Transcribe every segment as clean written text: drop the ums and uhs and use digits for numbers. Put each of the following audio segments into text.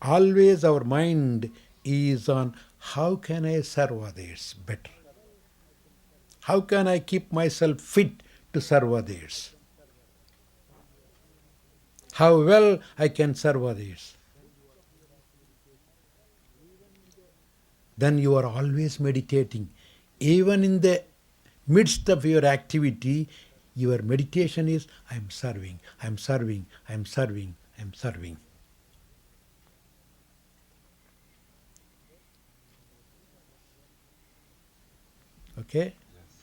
Always our mind is on how can I serve others better? How can I keep myself fit to serve others? How well I can serve others? Then you are always meditating. Even in the midst of your activity, your meditation is I am serving, I am serving, I am serving, I am serving. Okay?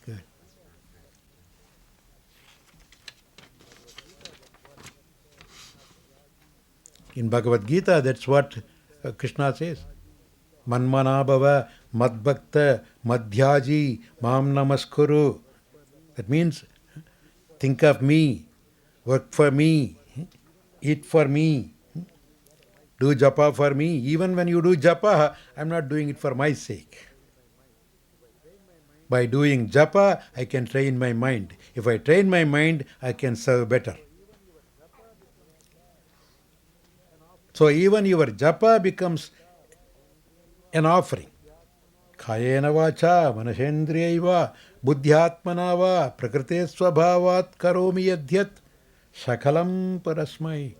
Good. In Bhagavad Gita, that's what Krishna says. Manmanabhava, madbhakta, madhyaji, mam namaskuru. That means think of me, work for me, eat for me, do japa for me. Even when you do japa, I'm not doing it for my sake. By doing japa, I can train my mind. If I train my mind, I can serve better. So even your japa becomes an offering. Kayena vacha, manashendriyaiva, buddhyatmana va, prakrite swabhavat karomi yadhyat, sakalam parasmai,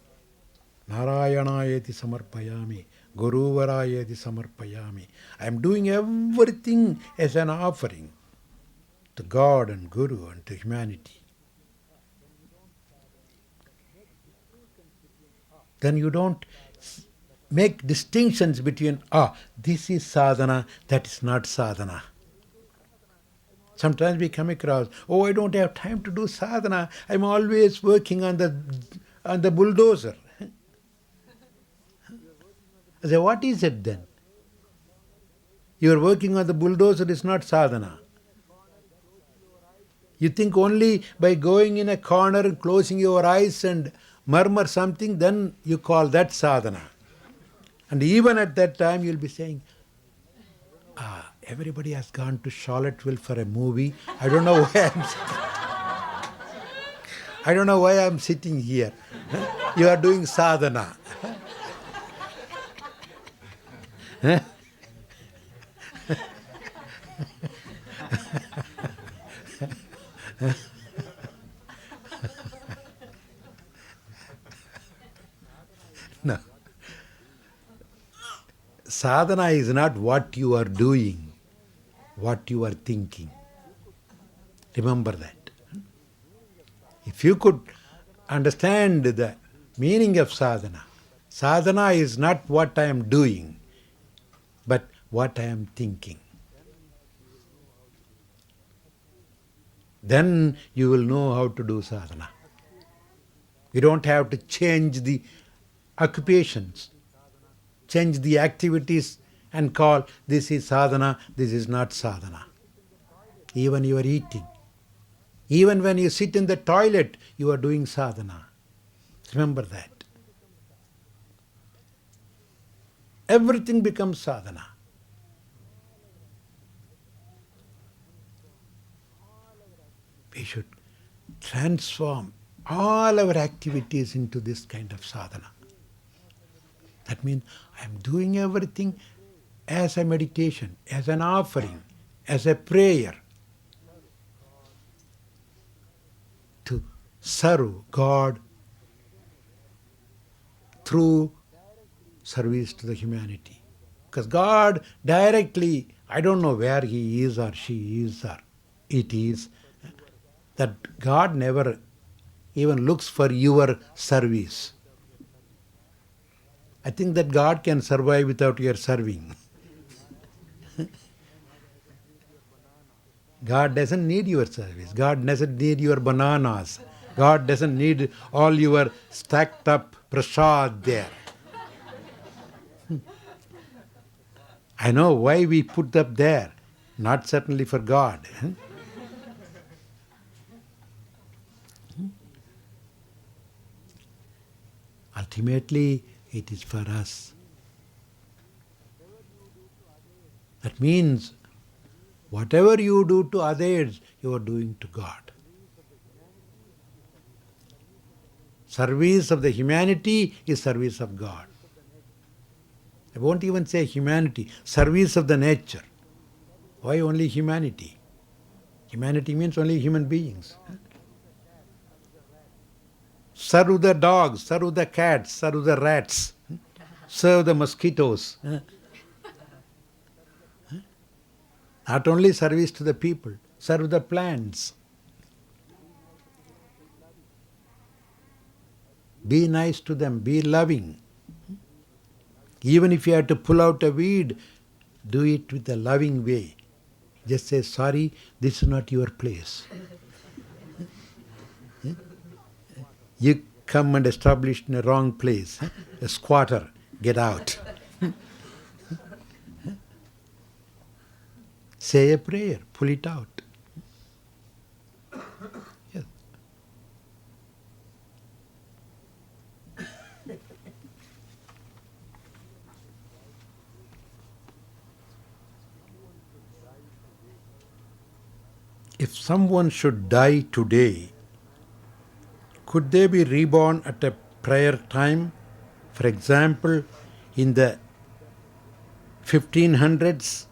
narayanayeti samarpayami, guruvarayeti samarpayami. I am doing everything as an offering to God and Guru and to humanity. Then you don't make distinctions between, this is sadhana, that is not sadhana. Sometimes we come across, I don't have time to do sadhana. I'm always working on the bulldozer. I say, what is it then? You are working on the bulldozer is not sadhana. You think only by going in a corner and closing your eyes and murmur something, then you call that sadhana. And even at that time you'll be saying, everybody has gone to Charlottesville for a movie. I don't know why I'm sitting here. You are doing sadhana. No. Sadhana is not what you are doing, what you are thinking. Remember that. If you could understand the meaning of sadhana, sadhana is not what I am doing, but what I am thinking. Then you will know how to do sadhana. You don't have to change the occupations, change the activities and call this is sadhana, this is not sadhana. Even you are eating. Even when you sit in the toilet, you are doing sadhana. Remember that. Everything becomes sadhana. We should transform all our activities into this kind of sadhana. That means I am doing everything as a meditation, as an offering, as a prayer to serve God through service to the humanity. Because God directly, I don't know where He is or she is or it is, that God never even looks for your service. I think that God can survive without your serving. God doesn't need your service. God doesn't need your bananas. God doesn't need all your stacked up prasad there. I know why we put up there. Not certainly for God. Ultimately, it is for us. That means whatever you do to others, you are doing to God. Service of the humanity is service of God. I won't even say humanity, service of the nature. Why only humanity? Humanity means only human beings. Serve the dogs, serve the cats, serve the rats, serve the mosquitoes. Not only service to the people, serve the plants. Be nice to them, be loving. Even if you have to pull out a weed, do it with a loving way. Just say, sorry, this is not your place. You come and establish in a wrong place. A squatter, get out. Say a prayer, pull it out. Yes. If someone should die today, could they be reborn at a prior time? For example, in the 1500s,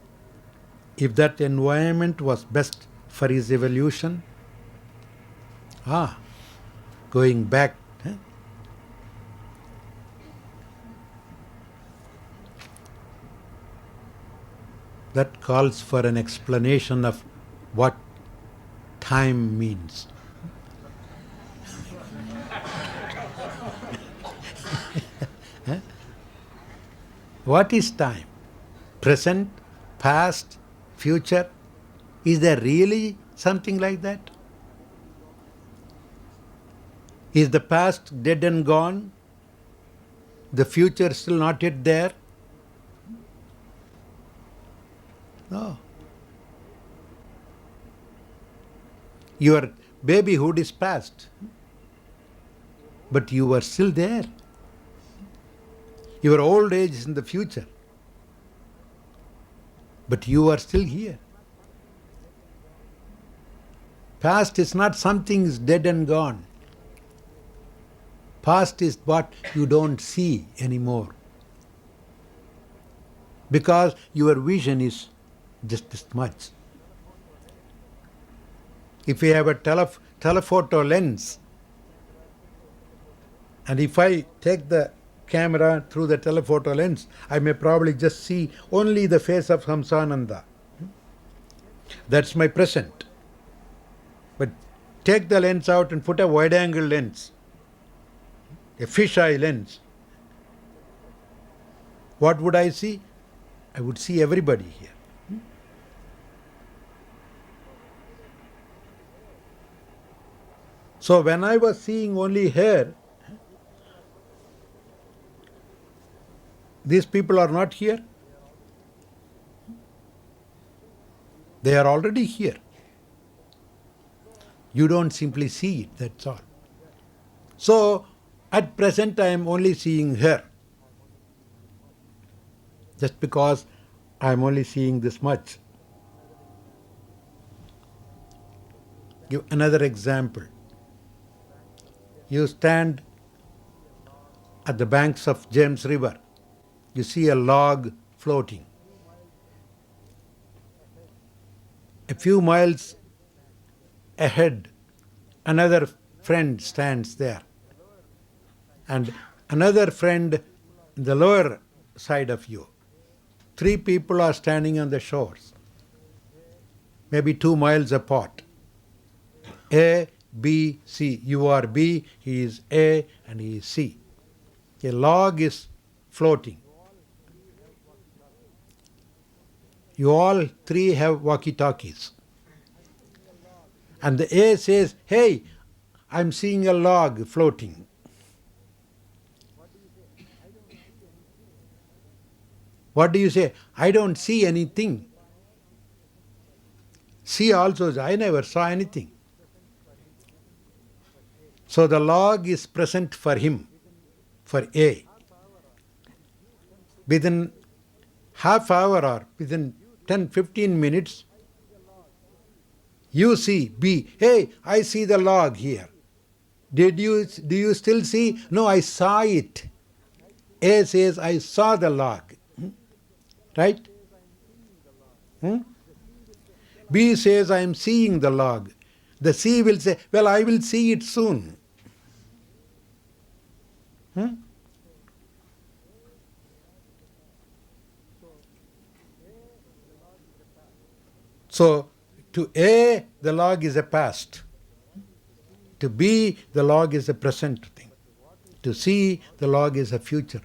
if that environment was best for his evolution? Going back. That calls for an explanation of what time means. What is time? Present, past, future? Is there really something like that? Is the past dead and gone? The future still not yet there? No. Your babyhood is past, but you are still there. Your old age is in the future, but you are still here. Past is not something is dead and gone. Past is what you don't see anymore, because your vision is just this much. If you have a telephoto lens, and if I take the camera through the telephoto lens, I may probably just see only the face of Hamsananda. That's my present. But take the lens out and put a wide-angle lens, a fisheye lens. What would I see? I would see everybody here. So when I was seeing only here, these people are not here. They are already here. You don't simply see it, that's all. So at present I am only seeing her. Just because I am only seeing this much. Give another example. You stand at the banks of James River. You see a log floating. A few miles ahead, another friend stands there. And another friend in the lower side of you. 3 people are standing on the shores, maybe 2 miles apart. A, B, C. You are B, he is A, and he is C. A log is floating. You all 3 have walkie-talkies. And the A says, hey, I'm seeing a log floating. What do you say? I don't see anything. C also says, I never saw anything. So the log is present for him, for A. within half hour or within 10-15 minutes, you see B, hey, I see the log here. Do you still see? No, I saw it. A says, I saw the log. Right? Hmm? B says, I am seeing the log. The C will say, well, I will see it soon. Hmm? So, to A, the log is a past. To B, the log is a present thing. To C, the log is a future.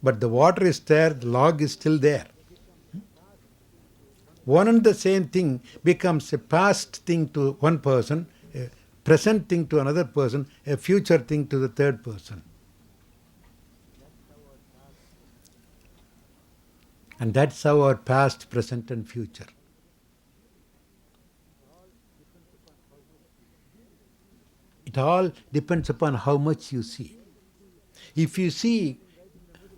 But the water is there, the log is still there. One and the same thing becomes a past thing to one person, a present thing to another person, a future thing to the third person. And that's how our past, present, and future. It all depends upon how much you see. If you see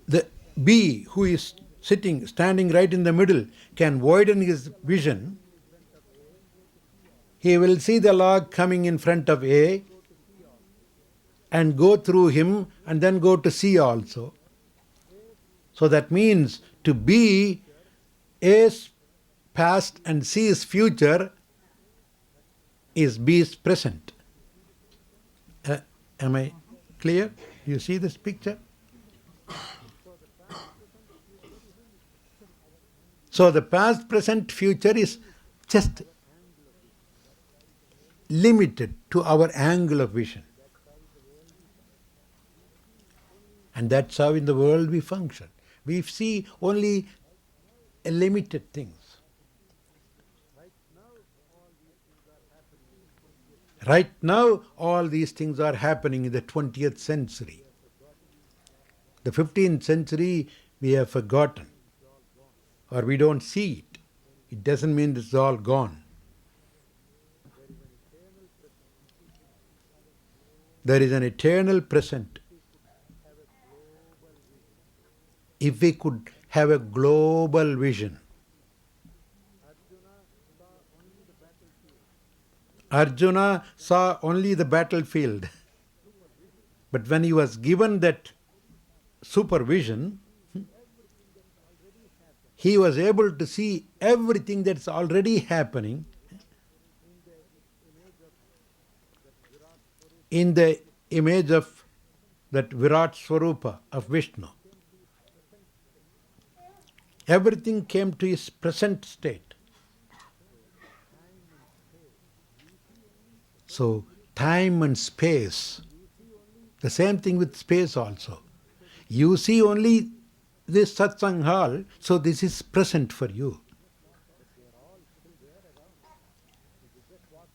the B who is standing right in the middle, can widen his vision, he will see the log coming in front of A and go through him and then go to C also. So that means to be A's past and C's future is B's present. Am I clear? You see this picture? So the past, present, future is just limited to our angle of vision. And that's how in the world we function. We see only limited things. Right now, all these things are happening in the 20th century. The 15th century, we have forgotten, or we don't see it. It doesn't mean it's all gone. There is an eternal present. If we could have a global vision, Arjuna saw only the battlefield. But when he was given that supervision, he was able to see everything that's already happening in the image of that Virat Swarupa of Vishnu. Everything came to his present state. So, time and space, the same thing with space also. You see only this satsang hall, so this is present for you.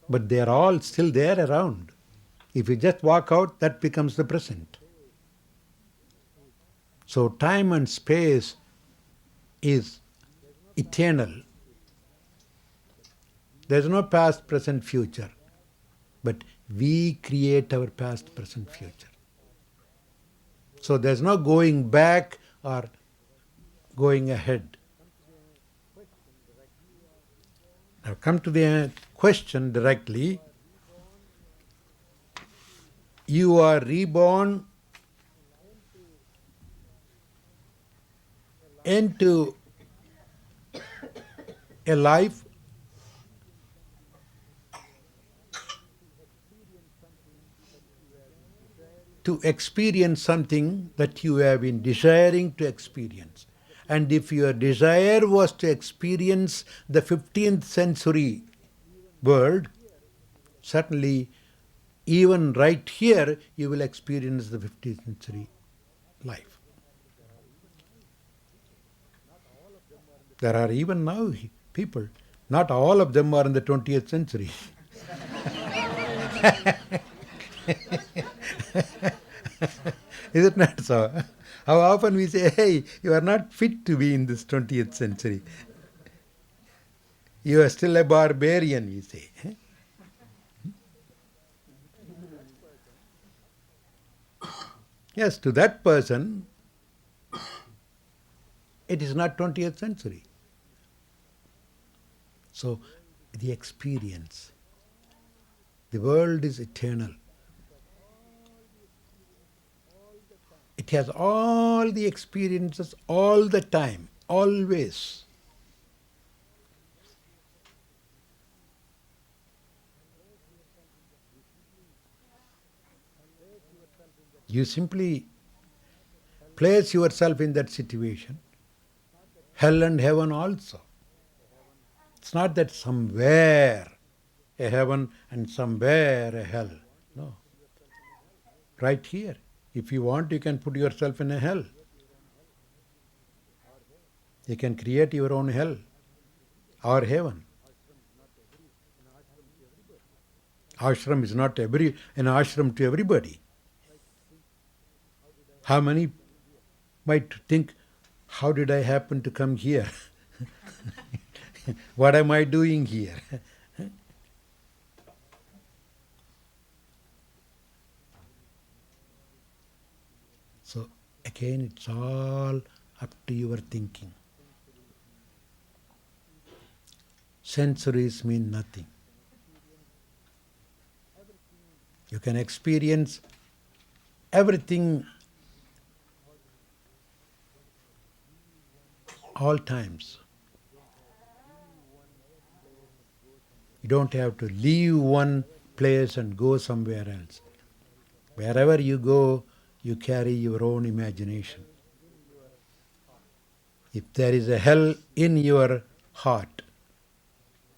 But they are all still there around. If you just walk out, that becomes the present. So time and space is eternal. There is no past, present, future. But we create our past, present, future. So there is no going back or going ahead. Now come to the question directly. You are reborn into a life to experience something that you have been desiring to experience. And if your desire was to experience the 15th century world, certainly even right here you will experience the 15th century life. There are even now people, not all of them are in the 20th century. Is it not so? How often we say, hey, you are not fit to be in this 20th century. You are still a barbarian, we say. Yes, to that person, It is not 20th century. So, the experience. The world is eternal. It has all the experiences all the time, always. You simply place yourself in that situation. Hell and heaven also. It's not that somewhere a heaven and somewhere a hell. No. Right here. If you want, you can put yourself in a hell. You can create your own hell or heaven. Ashram is not an ashram to everybody. How many might think, how did I happen to come here? What am I doing here? So again, it's all up to your thinking. Sensories mean nothing. You can experience everything all times. You don't have to leave one place and go somewhere else. Wherever you go, you carry your own imagination. If there is a hell in your heart,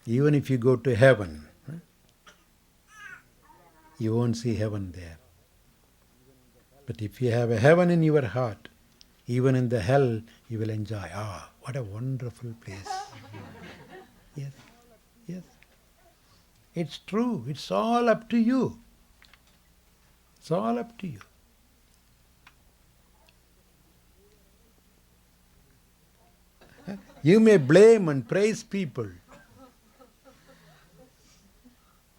even if you go to heaven, you won't see heaven there. But if you have a heaven in your heart, even in the hell, you will enjoy. Ah, what a wonderful place. Yes, yes. It's true. It's all up to you. It's all up to you. You may blame and praise people.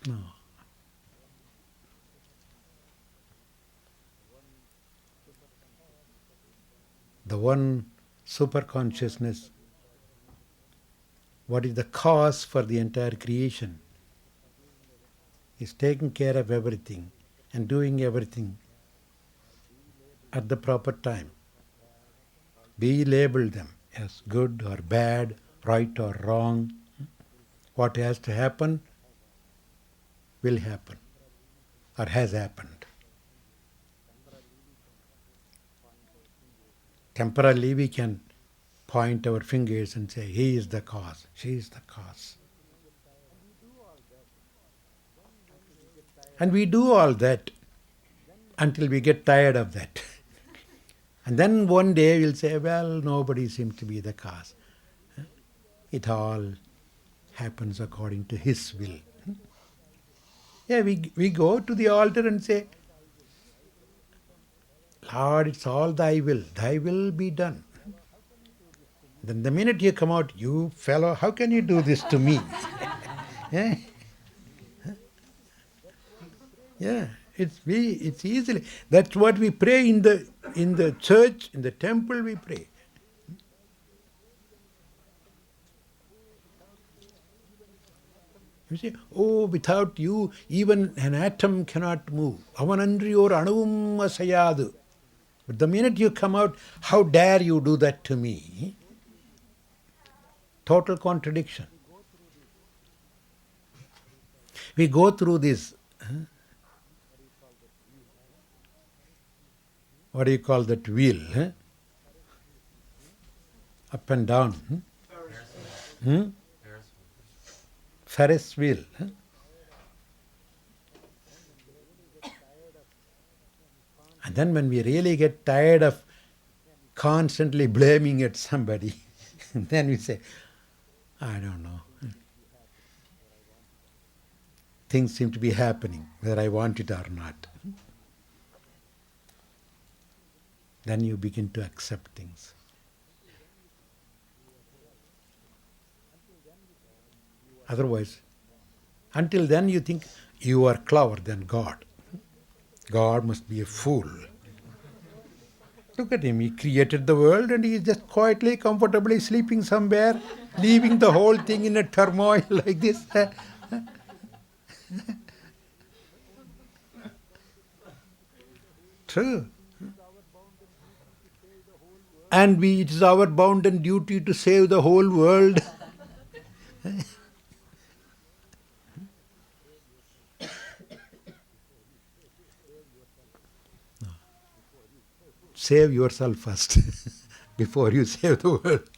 No. The one super consciousness, what is the cause for the entire creation, is taking care of everything and doing everything at the proper time. We label them as good or bad, right or wrong. What has to happen will happen or has happened. Temporarily we can point our fingers and say, he is the cause, she is the cause. And we do all that until we get tired of that. And then one day we'll say, well, nobody seems to be the cause. It all happens according to His will. Yeah, we go to the altar and say, Lord, it's all Thy will be done. Then the minute you come out, you fellow, how can you do this to me? Yeah. Yeah, it's easily. That's what we pray in the church, in the temple we pray. You say, oh, without you, even an atom cannot move. Avanandriyor anuvum asayadu. But the minute you come out, how dare you do that to me? Total contradiction. We go through this. What do you call that wheel? Up and down. Ferris wheel. And then when we really get tired of constantly blaming at somebody, then we say, I don't know. Things seem to be happening, whether I want it or not. Then you begin to accept things. Otherwise, until then you think you are clever than God. God must be a fool. Look at him. He created the world and he is just quietly, comfortably sleeping somewhere, leaving the whole thing in a turmoil like this. True. And it is our bounden duty to save the whole world. Save yourself first before you save the world.